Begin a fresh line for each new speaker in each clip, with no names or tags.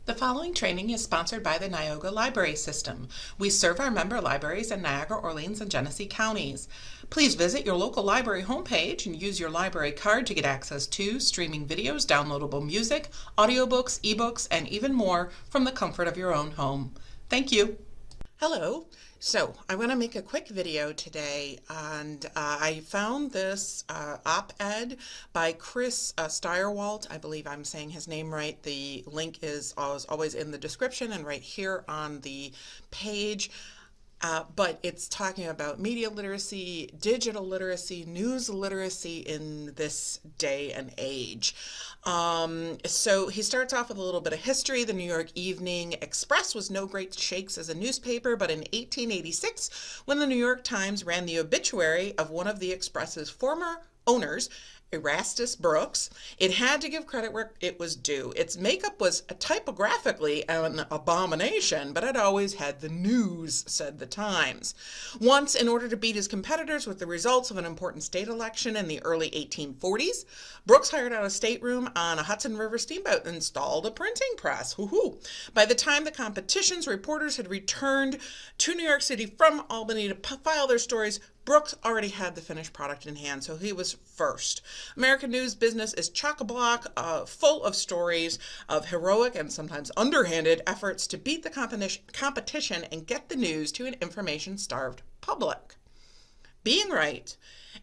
The following training is sponsored by the Niagara Library System. We serve our member libraries in Niagara, Orleans, and Genesee counties. Please visit your local library homepage and use your library card to get access to streaming videos, downloadable music, audiobooks, ebooks, and even more from the comfort of your own home. Thank you. Hello. So I want to make a quick video today, and I found this op-ed by Chris Steyerwalt. I believe I'm saying his name right. The link is always in the description and right here on the page. But it's talking about media literacy, digital literacy, news literacy in this day and age. So he starts off with a little bit of history. The New York Evening Express was no great shakes as a newspaper, but in 1886, when the New York Times ran the obituary of one of the Express's former owners, Erastus Brooks, it had to give credit where it was due. Its makeup was typographically an abomination, but it always had the news, said the Times. Once, in order to beat his competitors with the results of an important state election in the early 1840s, Brooks hired out a stateroom on a Hudson River steamboat and installed a printing press. Woohoo! By the time the competition's reporters had returned to New York City from Albany to file their stories, Brooks already had the finished product in hand, so he was first. American news business is chock-a-block, full of stories of heroic and sometimes underhanded efforts to beat the competition and get the news to an information-starved public. Being right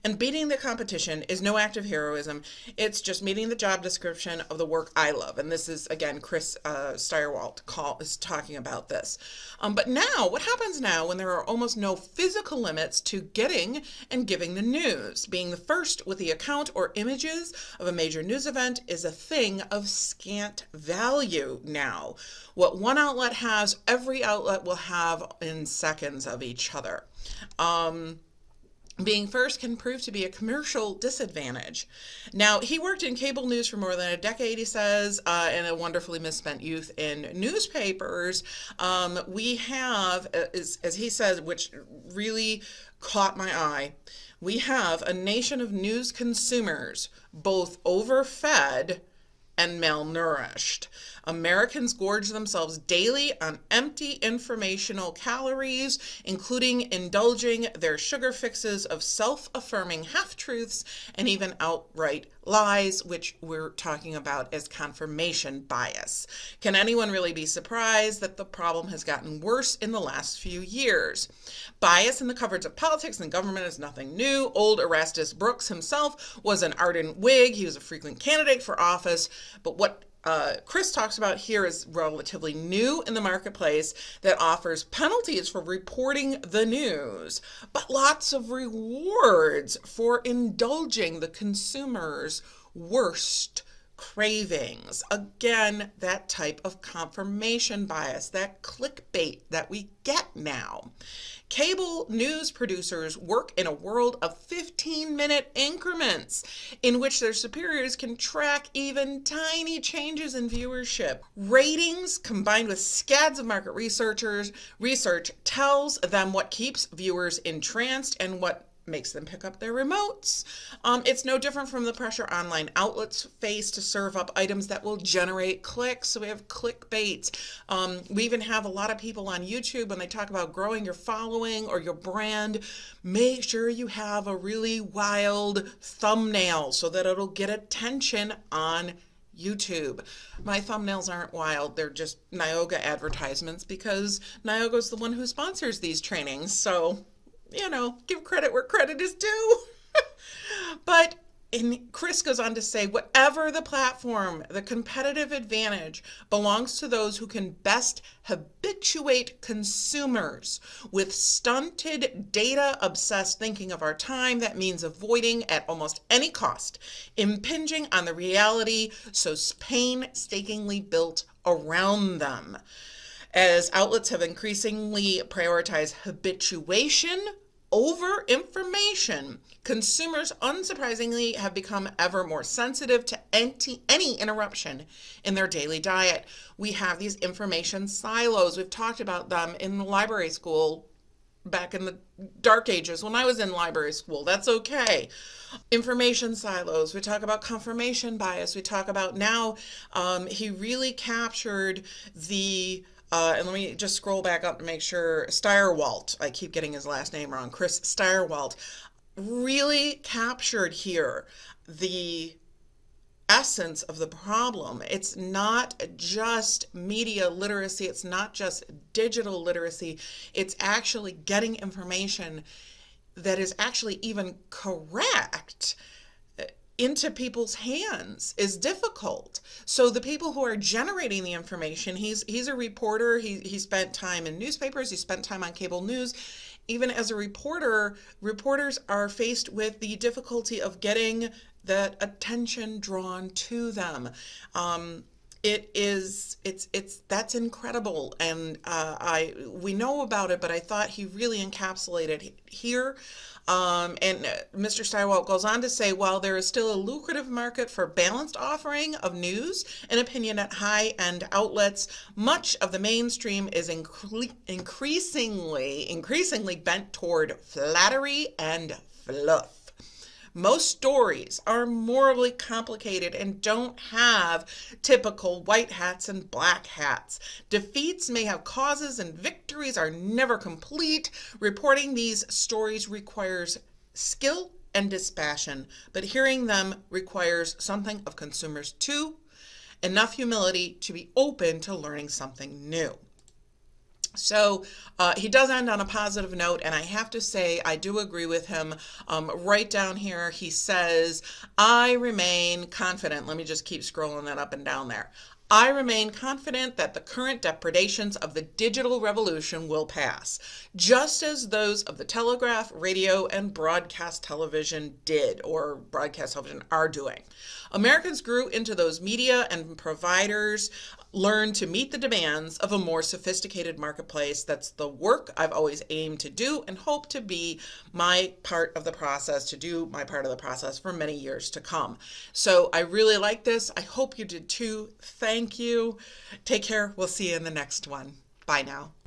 and beating the competition is no act of heroism. It's just meeting the job description of the work I love. And this is, again, Chris Steyerwalt is talking about this. But now, what happens now when there are almost no physical limits to getting and giving the news? Being the first with the account or images of a major news event is a thing of scant value now. What one outlet has, every outlet will have in seconds of each other. Being first can prove to be a commercial disadvantage. Now, he worked in cable news for more than a decade, he says, and a wonderfully misspent youth in newspapers. We have, as he says, which really caught my eye, we have a nation of news consumers, both overfed and malnourished. Americans gorge themselves daily on empty informational calories, including indulging their sugar fixes of self-affirming half-truths and even outright lies, which we're talking about as confirmation bias. Can anyone really be surprised that the problem has gotten worse in the last few years? Bias in the coverage of politics and government is nothing new. Old Erastus Brooks himself was an ardent Whig. He was a frequent candidate for office, but what Chris talks about here is relatively new in the marketplace that offers penalties for reporting the news, but lots of rewards for indulging the consumer's worst cravings. Again, that type of confirmation bias, that clickbait that we get now. Cable news producers work in a world of 15-minute increments in which their superiors can track even tiny changes in viewership. Ratings combined with scads of market research tells them what keeps viewers entranced and what makes them pick up their remotes. It's no different from the pressure online outlets face to serve up items that will generate clicks. So we have clickbait. We even have a lot of people on YouTube when they talk about growing your following or your brand, make sure you have a really wild thumbnail so that it'll get attention on YouTube. My thumbnails aren't wild. They're just Niagara advertisements because Niagara's the one who sponsors these trainings. So give credit where credit is due. But Chris goes on to say, whatever the platform, the competitive advantage belongs to those who can best habituate consumers with stunted, data-obsessed thinking of our time. That means avoiding at almost any cost, impinging on the reality so painstakingly built around them. As outlets have increasingly prioritized habituation over information, consumers unsurprisingly have become ever more sensitive to any interruption in their daily diet. We have these information silos. We've talked about them in the library school back in the dark ages when I was in library school. That's okay. Information silos. We talk about confirmation bias. We talk about now, he really captured the and let me just scroll back up to make sure. Steyerwalt, I keep getting his last name wrong. Chris Steyerwalt really captured here the essence of the problem. It's not just media literacy, it's not just digital literacy, it's actually getting information that is actually even correct into people's hands is difficult. So the people who are generating the information, he's a reporter, he spent time in newspapers, he spent time on cable news. Even as a reporter, reporters are faced with the difficulty of getting that attention drawn to them. It's that's incredible, and we know about it, but I thought he really encapsulated here. And Mr. Steiwalt goes on to say, while there is still a lucrative market for balanced offering of news and opinion at high-end outlets, much of the mainstream is increasingly bent toward flattery and fluff. Most stories are morally complicated and don't have typical white hats and black hats. Defeats may have causes and victories are never complete. Reporting these stories requires skill and dispassion, but hearing them requires something of consumers too, enough humility to be open to learning something new. So he does end on a positive note, and I have to say I do agree with him. Right down here, he says, I remain confident. Let me just keep scrolling that up and down there. I remain confident that the current depredations of the digital revolution will pass, just as those of the telegraph, radio, and broadcast television did, or broadcast television are doing. Americans grew into those media, and providers learned to meet the demands of a more sophisticated marketplace. That's the work I've always aimed to do and hope to be my part of the process, to do my part of the process for many years to come. So I really like this. I hope you did too. Thank you. Take care. We'll see you in the next one. Bye now.